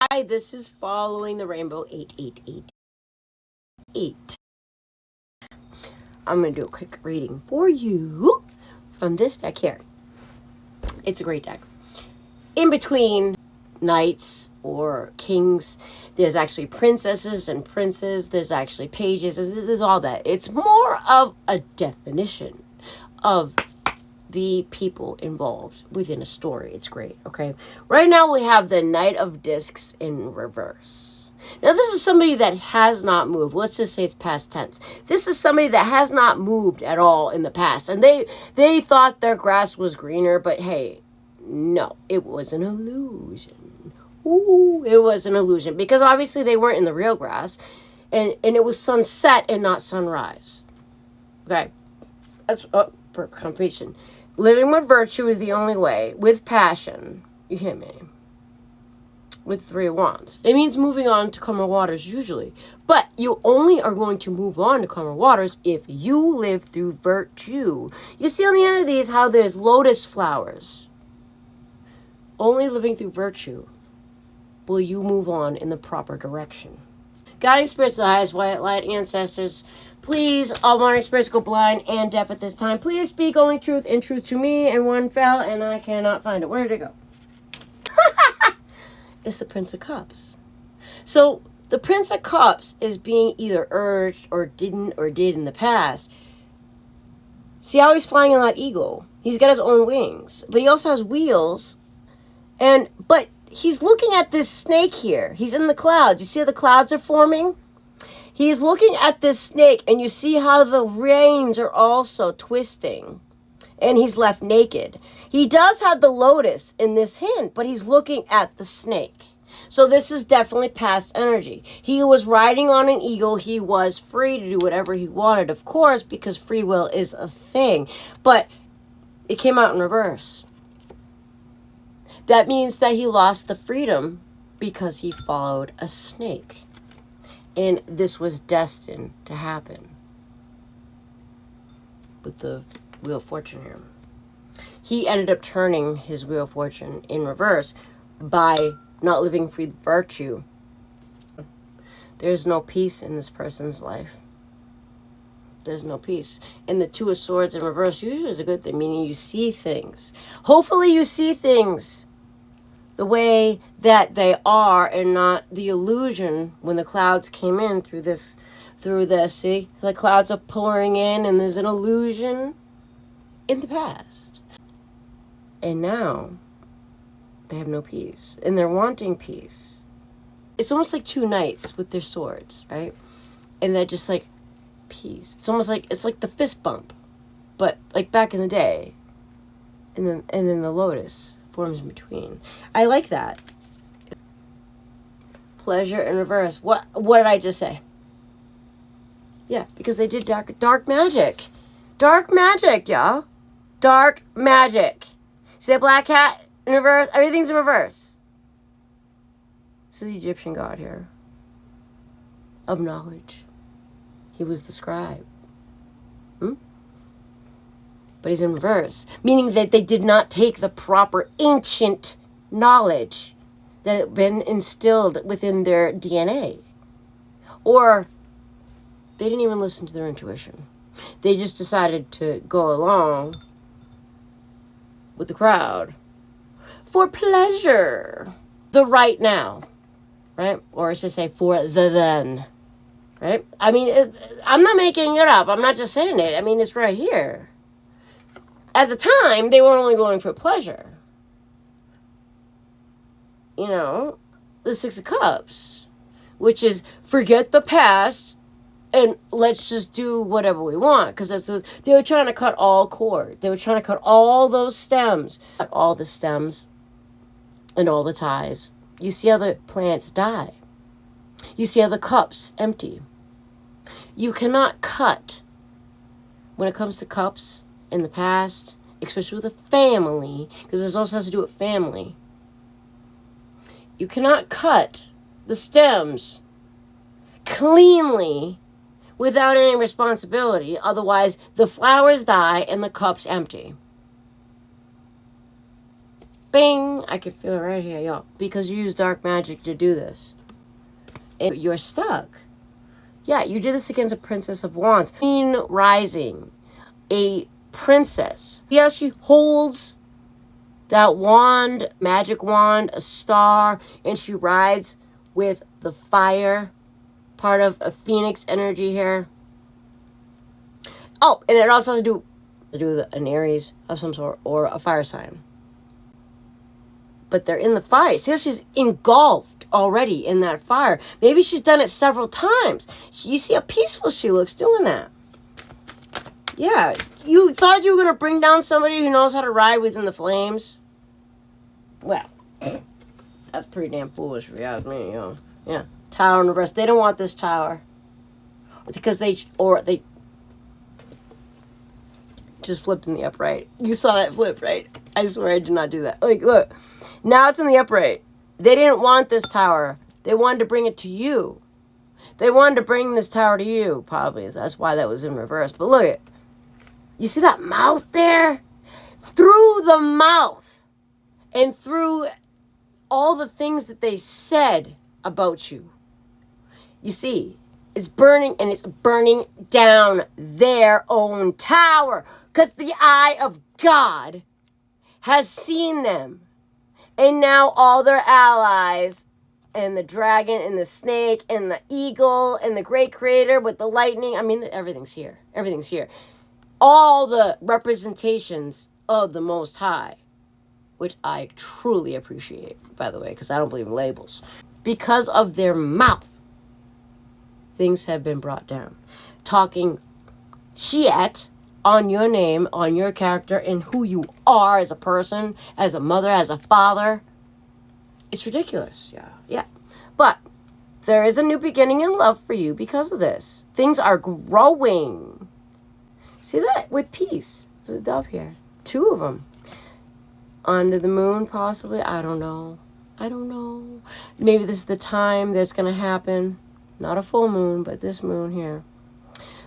Hi, this is Following the Rainbow 8888. I'm going to do a quick reading for you from this deck here. It's a great deck. In between knights or kings, there's actually princesses and princes. There's actually pages. There's all that. It's more of a definition of the people involved within a story. It's great, okay? Right now we have the Knight of Discs in reverse. Now this is somebody that has not moved. Let's just say it's past tense. This is somebody that has not moved at all in the past. And they thought their grass was greener, but hey, no, it was an illusion. Ooh, it was an illusion. Because obviously they weren't in the real grass. And it was sunset and not sunrise. Okay. That's for completion. Living with virtue is the only way. With passion. You hear me? With 3 of Wands. It means moving on to calmer waters usually. But you only are going to move on to calmer waters if you live through virtue. You see on the end of these how there's lotus flowers. Only living through virtue will you move on in the proper direction. Guiding spirits, the highest white light, ancestors, please, all monitoring spirits go blind and deaf at this time. Please speak only truth and truth to me. And one fell, and I cannot find it. Where did it go? It's the Prince of Cups. So the Prince of Cups is being either urged or didn't or did in the past. See how he's flying on that eagle? He's got his own wings, but he also has wheels. But he's looking at this snake here. He's in the clouds. You see how the clouds are forming? He's looking at this snake, and you see how the reins are also twisting. And he's left naked. He does have the lotus in this hand, but he's looking at the snake. So this is definitely past energy. He was riding on an eagle. He was free to do whatever he wanted, of course, because free will is a thing. But it came out in reverse. That means that he lost the freedom because he followed a snake. And this was destined to happen with the Wheel of Fortune here. He ended up turning his Wheel of Fortune in reverse by not living free virtue. There's no peace in this person's life. There's no peace. And the Two of Swords in reverse usually is a good thing, meaning you see things. Hopefully you see things the way that they are and not the illusion when the clouds came in through this. See, the clouds are pouring in and there's an illusion in the past. And now they have no peace and they're wanting peace. It's almost like 2 knights with their swords, right? And they're just like, peace. It's almost like, it's like the fist bump, but like back in the day. And then the lotus forms in between. I like that. Pleasure in reverse. What did I just say? Yeah, because they did dark magic. Dark magic, y'all. Dark magic. See that black cat in reverse? Everything's in reverse. This is the Egyptian god here. Of knowledge. He was the scribe. But he's in reverse, meaning that they did not take the proper ancient knowledge that had been instilled within their DNA. Or they didn't even listen to their intuition. They just decided to go along with the crowd for pleasure. The right now, right? Or I should say for the then, right? I mean, I'm not making it up. I'm not just saying it. I mean, it's right here. At the time, they were only going for pleasure. You know, the 6 of Cups, which is forget the past and let's just do whatever we want. Because they were trying to cut all cords. They were trying to cut all those stems. All the stems and all the ties. You see how the plants die. You see how the cups empty. You cannot cut. When it comes to cups, in the past, especially with a family, because this also has to do with family. You cannot cut the stems cleanly without any responsibility. Otherwise, the flowers die and the cup's empty. Bing! I can feel it right here, yo. Because you use dark magic to do this. And you're stuck. Yeah, you did this against a Princess of Wands. Queen Rising. A princess. See how she holds that wand, magic wand, a star, and she rides with the fire, part of a phoenix energy here. Oh, and it also has to do with an Aries of some sort or a fire sign. But they're in the fire. See how she's engulfed already in that fire. Maybe she's done it several times. You see how peaceful she looks doing that. Yeah, you thought you were going to bring down somebody who knows how to ride within the flames? Well, that's pretty damn foolish if you ask me, you know. Yeah, tower in reverse. They don't want this tower. Because they just flipped in the upright. You saw that flip, right? I swear I did not do that. Like, look. Now it's in the upright. They didn't want this tower. They wanted to bring it to you. They wanted to bring this tower to you, probably. That's why that was in reverse. But look at, you see that mouth there? Through the mouth and through all the things that they said about you. You see, it's burning, and it's burning down their own tower. Because the eye of God has seen them. And now all their allies, and the dragon, and the snake, and the eagle, and the great creator with the lightning. I mean, everything's here. Everything's here. All the representations of the Most High, which I truly appreciate, by the way, because I don't believe in labels. Because of their mouth, things have been brought down. Talking shit on your name, on your character, and who you are as a person, as a mother, as a father. It's ridiculous, yeah. But there is a new beginning in love for you because of this. Things are growing. See that? With peace. There's a dove here. 2 of them. Under the moon, possibly. I don't know. Maybe this is the time that's going to happen. Not a full moon, but this moon here.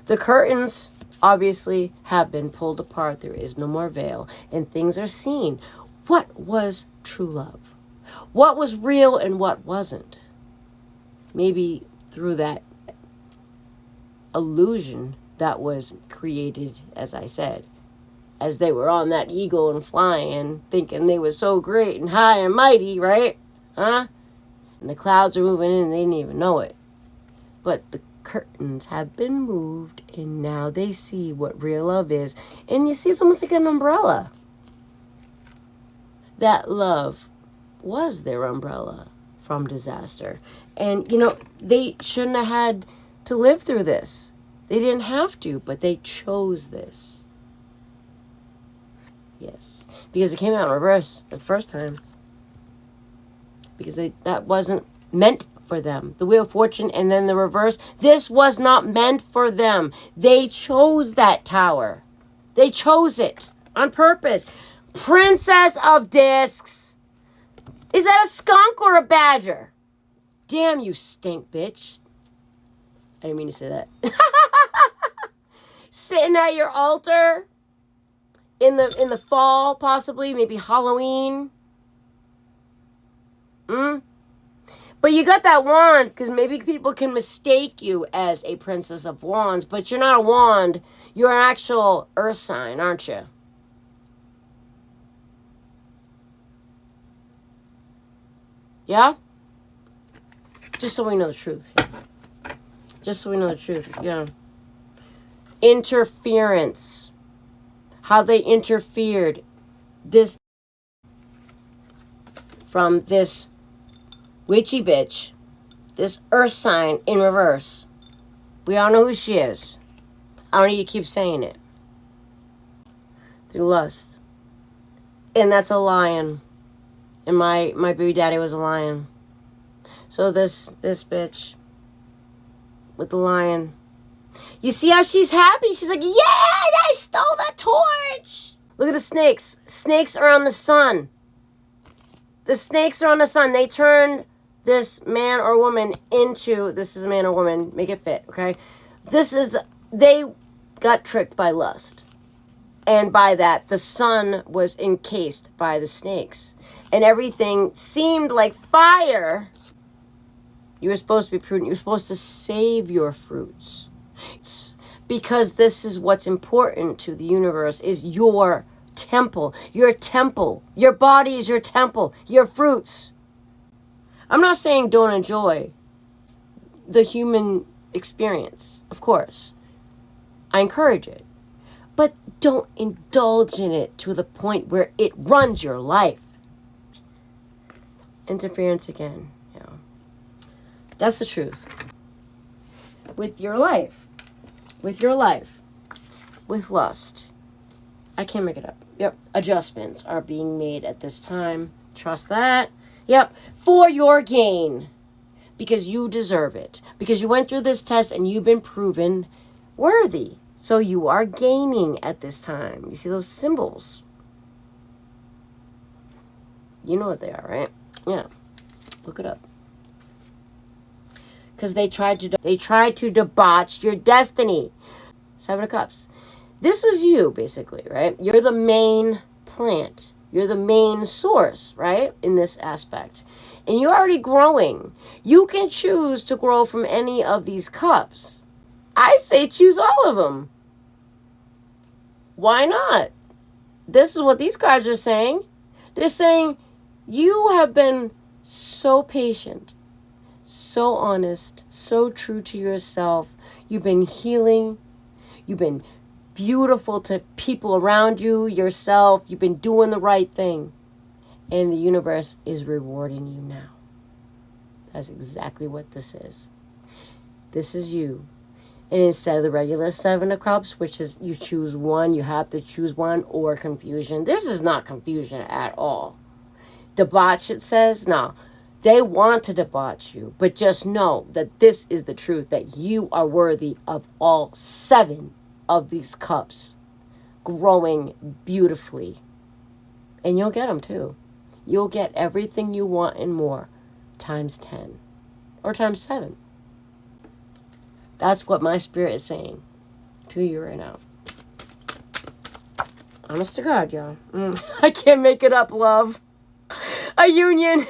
The curtains obviously have been pulled apart. There is no more veil, and things are seen. What was true love? What was real and what wasn't? Maybe through that illusion that was created, as I said, as they were on that eagle and flying, thinking they were so great and high and mighty, right? Huh? And the clouds are moving in and they didn't even know it. But the curtains have been moved, and now they see what real love is. And you see, it's almost like an umbrella. That love was their umbrella from disaster. And, you know, they shouldn't have had to live through this. They didn't have to, but they chose this. Yes. Because it came out in reverse the first time. Because that wasn't meant for them. The Wheel of Fortune and then the reverse. This was not meant for them. They chose that tower. They chose it on purpose. Princess of Discs. Is that a skunk or a badger? Damn you, stink bitch. I didn't mean to say that. Sitting at your altar in the fall, possibly, maybe Halloween. But you got that wand because maybe people can mistake you as a Princess of Wands, but you're not a wand. You're an actual earth sign, aren't you? Yeah? Just so we know the truth. Just so we know the truth, yeah. Interference. How they interfered this from this witchy bitch, this earth sign in reverse. We all know who she is. I don't need to keep saying it. Through lust. And that's a lion. And my baby daddy was a lion. So this bitch with the lion. You see how she's happy? She's like, yeah, I stole the torch. Look at the snakes. Snakes are on the sun. The snakes are on the sun. They turned this man or woman into, this is a man or woman, make it fit, okay? They got tricked by lust. And by that, the sun was encased by the snakes. And everything seemed like fire. You were supposed to be prudent. You were supposed to save your fruits. Because this is what's important to the universe, is your temple. Your temple. Your body is your temple. Your fruits. I'm not saying don't enjoy the human experience, of course. I encourage it. But don't indulge in it to the point where it runs your life. Interference again. Yeah. That's the truth. With your life. With your life. With lust. I can't make it up. Yep. Adjustments are being made at this time. Trust that. Yep. For your gain. Because you deserve it. Because you went through this test and you've been proven worthy. So you are gaining at this time. You see those symbols? You know what they are, right? Yeah. Look it up. Because they tried to debauch your destiny. Seven of Cups. This is you, basically, right? You're the main plant. You're the main source, right? In this aspect. And you're already growing. You can choose to grow from any of these cups. I say choose all of them. Why not? This is what these cards are saying. They're saying you have been so patient, so honest, so true to yourself. You've been healing. You've been beautiful to people around you, yourself. You've been doing the right thing. And the universe is rewarding you now. That's exactly what this is. This is you. And instead of the regular Seven of Cups, which is you choose one, you have to choose one, or confusion. This is not confusion at all. Debauch, it says. No, they want to debauch you. But just know that this is the truth, that you are worthy of all 7 of these cups growing beautifully. And you'll get them too. You'll get everything you want and more times 10 or times 7. That's what my spirit is saying to you right now. Honest to God, y'all. I can't make it up, love. A union.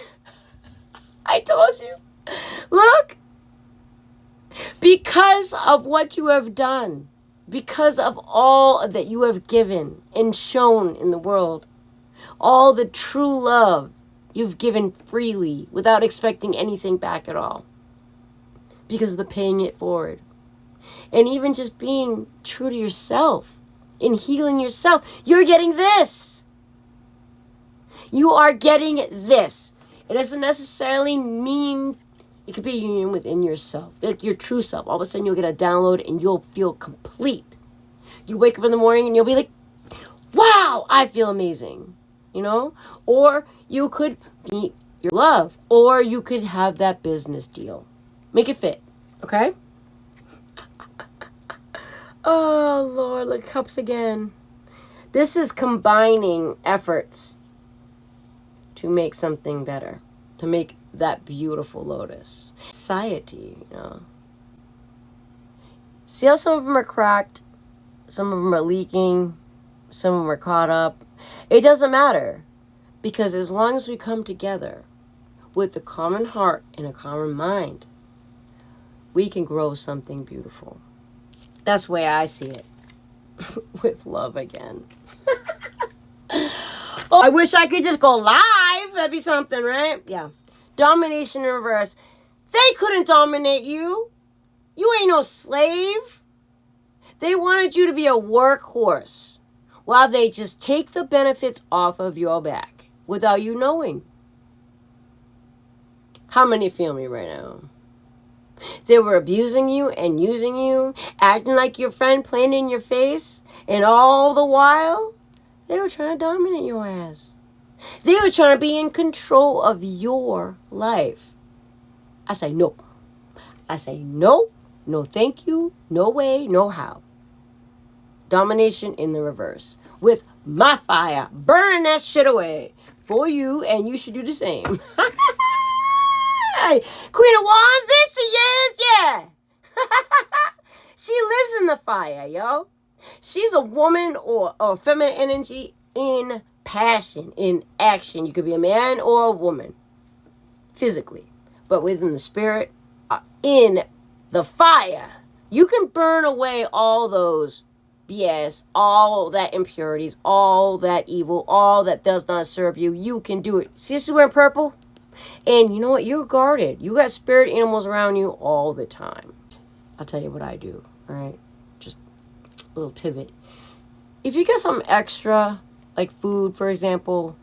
I told you. Look. Because of what you have done. Because of all that you have given and shown in the world. All the true love you've given freely without expecting anything back at all. Because of the paying it forward. And even just being true to yourself. In healing yourself. You're getting this. You are getting this. It doesn't necessarily mean... It could be a union within yourself. Like your true self. All of a sudden you'll get a download and you'll feel complete. You wake up in the morning and you'll be like, wow, I feel amazing. You know? Or you could meet your love. Or you could have that business deal. Make it fit. Okay? Oh, Lord. Look, cups again. This is combining efforts to make something better. To make that beautiful lotus. Society, you know. See how some of them are cracked? Some of them are leaking. Some of them are caught up. It doesn't matter. Because as long as we come together with a common heart and a common mind, we can grow something beautiful. That's the way I see it. With love again. Oh, I wish I could just go live. That'd be something, right? Yeah. Domination in reverse. They couldn't dominate you. You ain't no slave. They wanted you to be a workhorse while they just take the benefits off of your back without you knowing. How many feel me right now? They were abusing you and using you, acting like your friend, playing in your face, and all the while, they were trying to dominate your ass. They were trying to be in control of your life. I say no. I say no, no thank you, no way, no how. Domination in the reverse. With my fire, burn that shit away for you, and you should do the same. Queen of Wands, there she is, yeah. She lives in the fire, yo. She's a woman or feminine energy in passion, in action. You could be a man or a woman, physically, but within the spirit, in the fire. You can burn away all those BS, all that impurities, all that evil, all that does not serve you. You can do it. See, she's wearing purple? And you know what? You're guarded. You got spirit animals around you all the time. I'll tell you what I do, all right? Just a little tidbit. If you get something extra, like food, for example,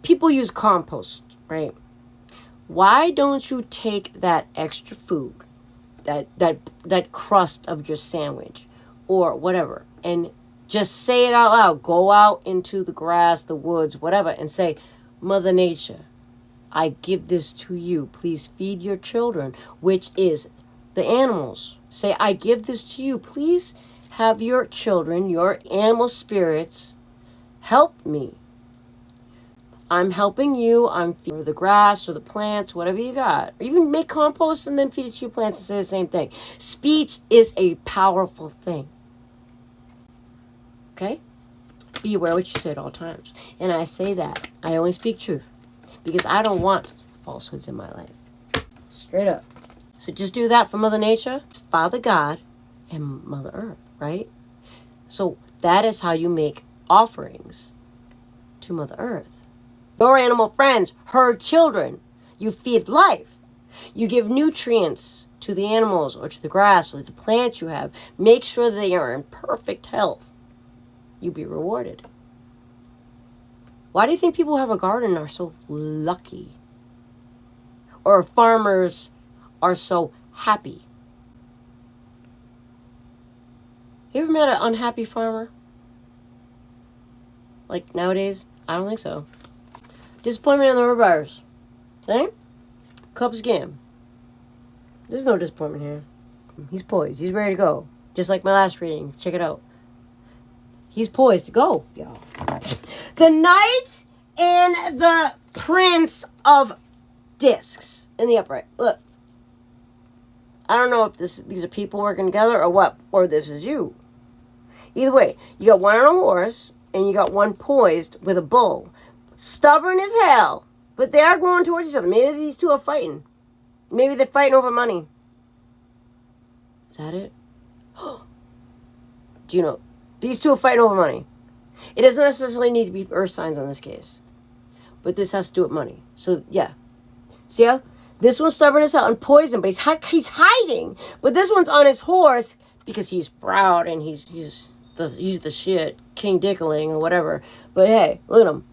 people use compost, right? Why don't you take that extra food, that crust of your sandwich or whatever, and just say it out loud. Go out into the grass, the woods, whatever, and say, Mother Nature, I give this to you. Please feed your children, which is the animals. Say, I give this to you. Please have your children, your animal spirits, help me. I'm helping you. I'm feeding the grass or the plants, whatever you got. Or even make compost and then feed it to your plants and say the same thing. Speech is a powerful thing. Okay? Be aware what you say at all times. And I say that. I only speak truth. Because I don't want falsehoods in my life. Straight up. So just do that for Mother Nature, Father God, and Mother Earth, right? So that is how you make offerings to Mother Earth. Your animal friends, her children. You feed life. You give nutrients to the animals or to the grass or the plants you have. Make sure they are in perfect health. You'll be rewarded. Why do you think people who have a garden are so lucky? Or farmers are so happy? You ever met an unhappy farmer? Like nowadays? I don't think so. Disappointment in the reverse. See? Cup's game. There's no disappointment here. He's poised. He's ready to go. Just like my last reading. Check it out. He's poised to go, y'all. The Knight and the Prince of Discs in the upright. Look. I don't know if these are people working together or what. Or this is you. Either way, you got one on a horse and you got one poised with a bull. Stubborn as hell. But they are going towards each other. Maybe these two are fighting. Maybe they're fighting over money. Is that it? Do you know? These two are fighting over money. It doesn't necessarily need to be earth signs on this case. But this has to do with money. So, yeah. See how? This one's stubborn as hell and poisoned, but he's hiding. But this one's on his horse because he's proud and he's the shit. King Dickling or whatever. But hey, look at him.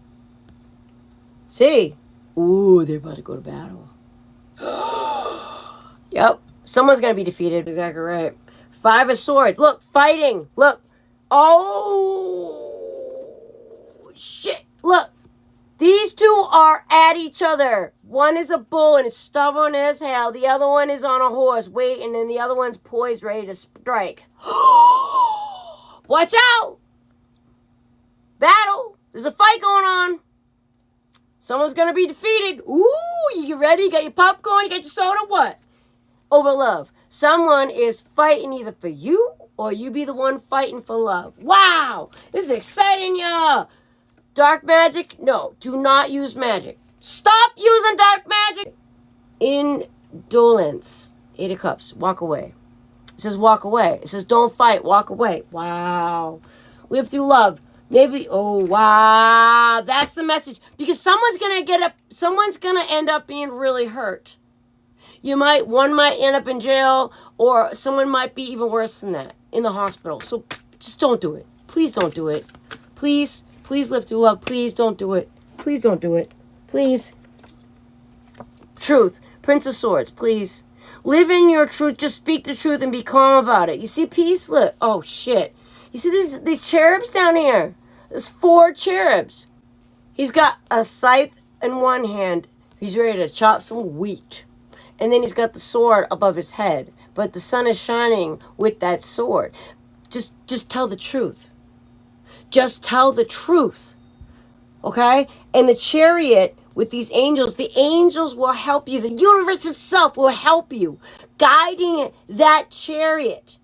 See? Ooh, they're about to go to battle. Yep. Someone's going to be defeated. Exactly right. 5 of Swords. Look, fighting. Look. Oh, shit. Look. These two are at each other. One is a bull and it's stubborn as hell. The other one is on a horse waiting, and the other one's poised, ready to strike. Watch out. Battle. There's a fight going on. Someone's going to be defeated. Ooh, you ready? You got your popcorn? You got your soda? What? Over love. Someone is fighting either for you or you be the one fighting for love. Wow. This is exciting, y'all. Dark magic? No, do not use magic. Stop using dark magic. Indolence. 8 of Cups. Walk away. It says walk away. It says don't fight. Walk away. Wow. Live through love. Maybe, oh, wow. That's the message. Because someone's going to end up being really hurt. One might end up in jail, or someone might be even worse than that, in the hospital. So just don't do it. Please don't do it. Please live through love. Please don't do it. Please don't do it. Please. Truth. Prince of Swords, please. Live in your truth. Just speak the truth and be calm about it. You see peace? Look. Oh, shit. You see these cherubs down here? There's 4 cherubs. He's got a scythe in one hand. He's ready to chop some wheat. And then he's got the sword above his head. But the sun is shining with that sword. Just tell the truth. Just tell the truth. Okay? And the chariot with these angels, the angels will help you. The universe itself will help you. Guiding that chariot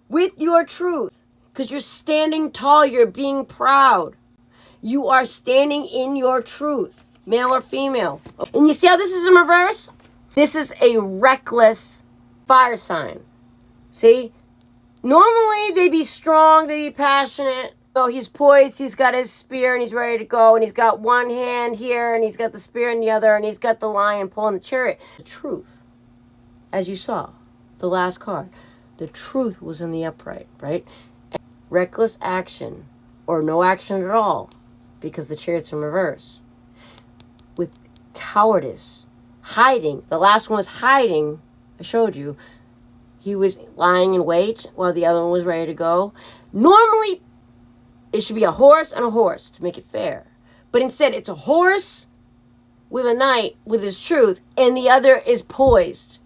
with your truth. Because you're standing tall. You're being proud. You are standing in your truth, male or female. And you see how this is in reverse? This is a reckless fire sign. See? Normally, they'd be strong, they'd be passionate. So he's poised, he's got his spear, and he's ready to go. And he's got one hand here, and he's got the spear in the other, and he's got the lion pulling the chariot. The truth, as you saw, the last card, the truth was in the upright, right? Reckless action, or no action at all, because the chariot's in reverse. With cowardice, hiding. The last one was hiding. I showed you. He was lying in wait while the other one was ready to go. Normally, it should be a horse and a horse to make it fair. But instead, it's a horse with a knight with his truth, and the other is poised,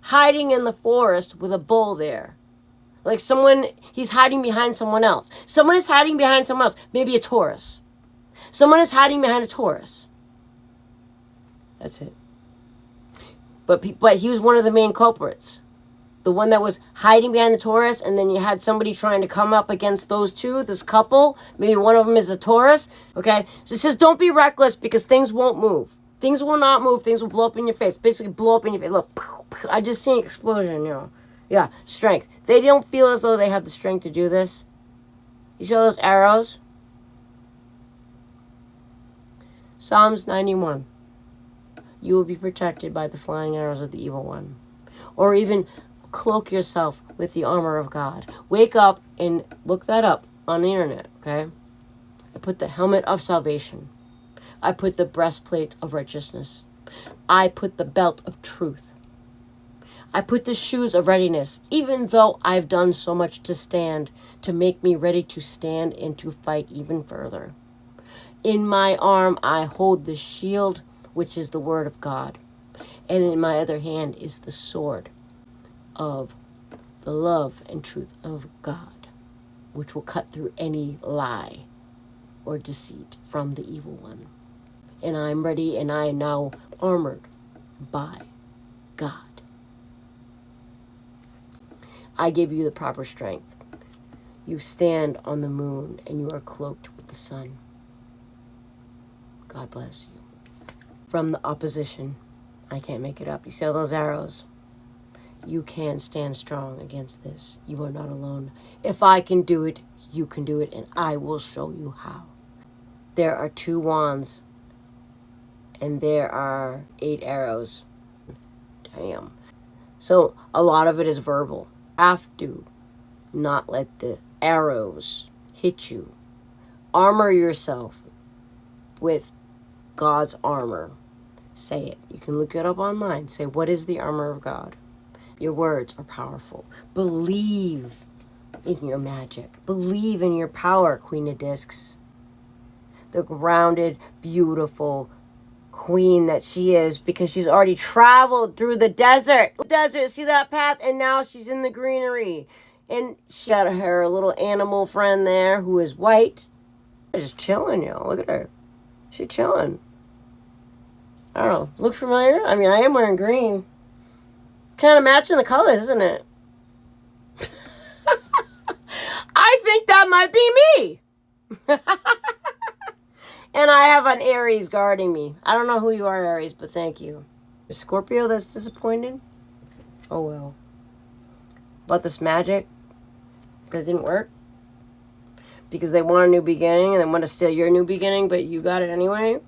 hiding in the forest with a bull there. Like someone, he's hiding behind someone else. Someone is hiding behind someone else. Maybe a Taurus. Someone is hiding behind a Taurus. That's it. But he was one of the main culprits. The one that was hiding behind the Taurus, and then you had somebody trying to come up against those two, this couple. Maybe one of them is a Taurus. Okay? So it says don't be reckless because things won't move. Things will not move. Things will blow up in your face. Basically blow up in your face. Look, I just seen an explosion, you know. Yeah, strength. They don't feel as though they have the strength to do this. You see all those arrows? Psalms 91. You will be protected by the flying arrows of the evil one. Or even cloak yourself with the armor of God. Wake up and look that up on the internet, okay? I put the helmet of salvation. I put the breastplate of righteousness. I put the belt of truth. I put the shoes of readiness, even though I've done so much to stand, to make me ready to stand and to fight even further. In my arm, I hold the shield, which is the word of God. And in my other hand is the sword of the love and truth of God, which will cut through any lie or deceit from the evil one. And I'm ready, and I am now armored by God. I give you the proper strength. You stand on the moon, and you are cloaked with the sun. God bless you. From the opposition, I can't make it up. You see all those arrows? You can stand strong against this. You are not alone. If I can do it, you can do it, and I will show you how. There are 2 wands, and there are 8 arrows. Damn. So a lot of it is verbal. Have to not let the arrows hit you. Armor yourself with God's armor. Say it. You can look it up online. Say, what is the armor of God? Your words are powerful. Believe in your magic. Believe in your power, Queen of Discs. The grounded, beautiful queen that she is, because she's already traveled through the desert. See that path? And now she's in the greenery. And she got her little animal friend there who is white. Just chilling, yo. Look at her. She's chilling. I don't know. Look familiar? I mean, I am wearing green. Kind of matching the colors, isn't it? I think that might be me. And I have an Aries guarding me. I don't know who you are, Aries, but thank you. A Scorpio that's disappointed? Oh, well. About this magic that didn't work? Because they want a new beginning and they want to steal your new beginning, but you got it anyway?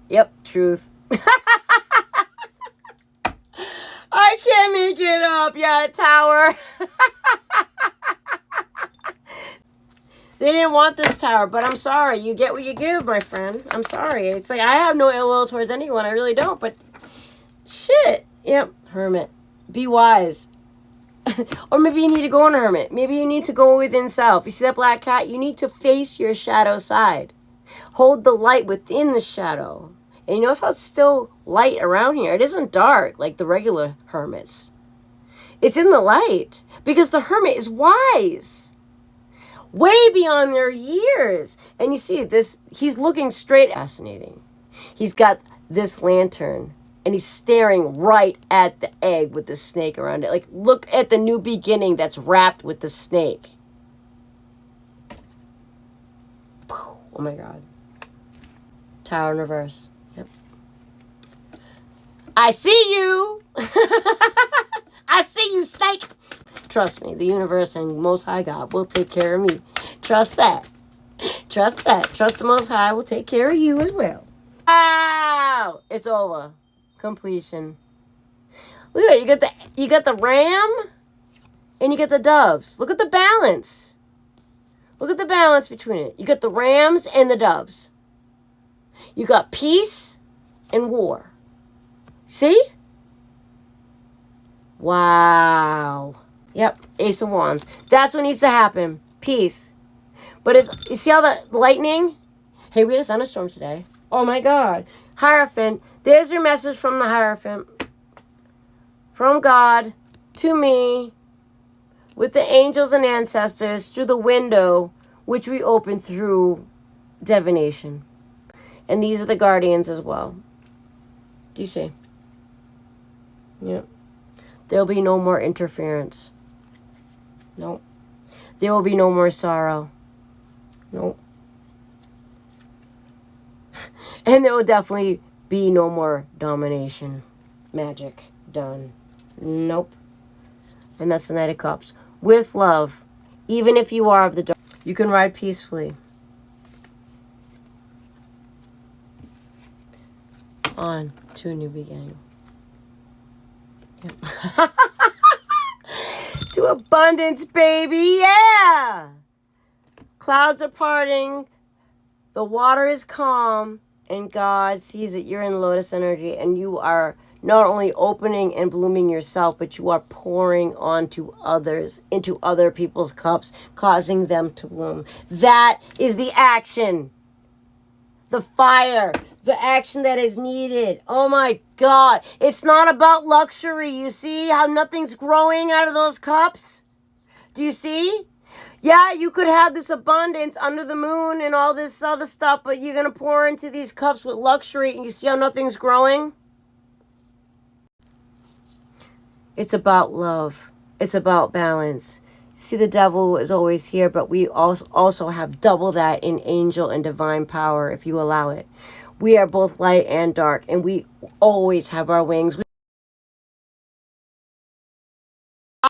Yep, truth. I can't make it up. Yeah, tower. They didn't want this tower, but I'm sorry. You get what you give, my friend. I'm sorry. It's like I have no ill will towards anyone. I really don't, but shit. Yep, hermit. Be wise. Or maybe you need to go on a hermit. Maybe you need to go within self. You see that black cat? You need to face your shadow side. Hold the light within the shadow. And you notice how it's still light around here. It isn't dark like the regular hermits. It's in the light because the hermit is wise. Way beyond their years. And you see this, he's looking straight, fascinating. He's got this lantern and he's staring right at the egg with the snake around it. Like, look at the new beginning that's wrapped with the snake. Oh my God. Tower in reverse. Yep. I see you. I see you, snake. Trust me, the universe and Most High God will take care of me. Trust that. Trust that. Trust the Most High will take care of you as well. Wow! It's over. Completion. Look at that. You got the ram and you get the doves. Look at the balance. Look at the balance between it. You got the rams and the doves. You got peace and war. See? Wow. Yep, Ace of Wands. That's what needs to happen. Peace. But it's, you see how the lightning? Hey, we had a thunderstorm today. Oh my God. Hierophant. There's your message from the Hierophant. From God to me with the angels and ancestors through the window which we open through divination. And these are the guardians as well. Do you see? Yep. There'll be no more interference. Nope. There will be no more sorrow. Nope. And there will definitely be no more domination. Magic. Done. Nope. And that's the Knight of Cups. With love. Even if you are of the dark, you can ride peacefully. On to a new beginning. Yep. To abundance, baby. Yeah. Clouds are parting. The water is calm. And God sees that you're in lotus energy. And you are not only opening and blooming yourself, but you are pouring onto others, into other people's cups, causing them to bloom. That is the action. The fire. The action that is needed. Oh my God. It's not about luxury. You see how nothing's growing out of those cups? Do you see? Yeah, you could have this abundance under the moon and all this other stuff, but you're going to pour into these cups with luxury and you see how nothing's growing? It's about love. It's about balance. See, the devil is always here, but we also have double that in angel and divine power if you allow it. We are both light and dark, and we always have our wings.